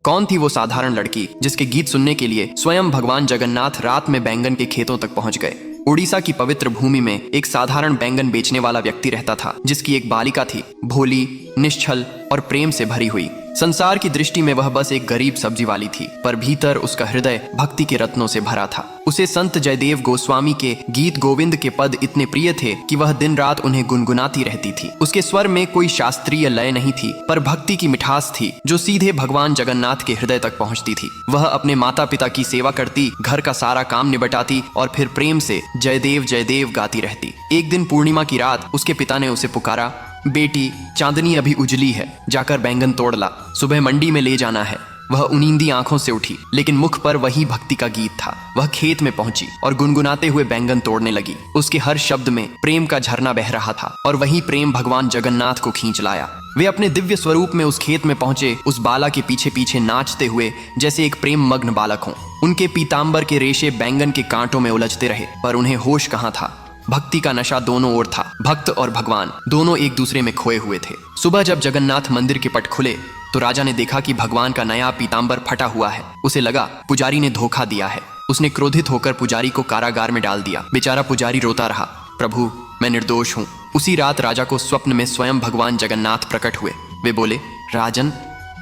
कौन थी वो साधारण लड़की जिसके गीत सुनने के लिए स्वयं भगवान जगन्नाथ रात में बैंगन के खेतों तक पहुंच गए। उड़ीसा की पवित्र भूमि में एक साधारण बैंगन बेचने वाला व्यक्ति रहता था, जिसकी एक बालिका थी, भोली, निश्छल और प्रेम से भरी हुई। संसार की दृष्टि में वह बस एक गरीब सब्जी वाली थी, पर भीतर उसका हृदय भक्ति के रत्नों से भरा था। उसे संत जयदेव गोस्वामी के गीत गोविंद के पद इतने प्रिय थे कि वह दिन रात उन्हें गुनगुनाती रहती थी। उसके स्वर में कोई शास्त्रीय लय नहीं थी, पर भक्ति की मिठास थी जो सीधे भगवान जगन्नाथ के हृदय तक पहुंचती थी। वह अपने माता पिता की सेवा करती, घर का सारा काम निबटाती और फिर प्रेम से जयदेव जयदेव गाती रहती। एक दिन पूर्णिमा की रात उसके पिता ने उसे पुकारा, बेटी, चांदनी अभी उजली है, जाकर बैंगन तोड़ ला, सुबह मंडी में ले जाना है। वह उनींदी आंखों से उठी, लेकिन मुख पर वही भक्ति का गीत था। वह खेत में पहुंची और गुनगुनाते हुए बैंगन तोड़ने लगी। उसके हर शब्द में प्रेम का झरना बह रहा था और वही प्रेम भगवान जगन्नाथ को खींच लाया। वे अपने दिव्य स्वरूप में उस खेत में पहुंचे, उस बाला के पीछे पीछे नाचते हुए जैसे एक प्रेम मग्न बालक हो। उनके पीताम्बर के रेशे बैंगन के कांटों में उलझते रहे, पर उन्हें होश कहाँ था। भक्ति का नशा दोनों ओर था। भक्त और भगवान दोनों एक दूसरे में खोए हुए थे। सुबह जब जगन्नाथ मंदिर के पट खुले तो राजा ने देखा कि भगवान का नया पीताम्बर फटा हुआ है। उसे लगा पुजारी ने धोखा दिया है। उसने क्रोधित होकर पुजारी को कारागार में डाल दिया। बेचारा पुजारी रोता रहा, प्रभु, मैं निर्दोष हूँ। उसी रात राजा को स्वप्न में स्वयं भगवान जगन्नाथ प्रकट हुए। वे बोले, राजन,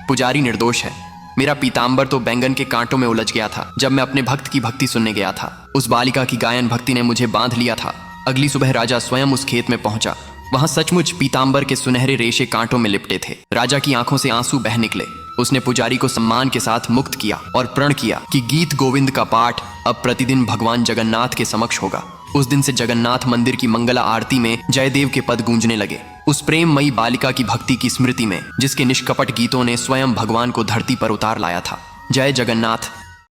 पुजारी निर्दोष है। मेरा पीताम्बर तो बैंगन के कांटों में उलझ गया था जब मैं अपने भक्त की भक्ति सुनने गया था। उस बालिका की गायन भक्ति ने मुझे बांध लिया था। अगली सुबह राजा स्वयं उस खेत में पहुंचा। वहां सचमुच पीताम्बर के सुनहरे रेशे कांटों में लिपटे थे। राजा की आंखों से आंसू बह निकले। उसने पुजारी को सम्मान के साथ मुक्त किया और प्रण किया कि गीत गोविंद का पाठ अब प्रतिदिन भगवान जगन्नाथ के समक्ष होगा। उस दिन से जगन्नाथ मंदिर की मंगला आरती में जयदेव के पद गूंजने लगे, उस प्रेममयी बालिका की भक्ति की स्मृति में, जिसके निष्कपट गीतों ने स्वयं भगवान को धरती पर उतार लाया था। जय जगन्नाथ।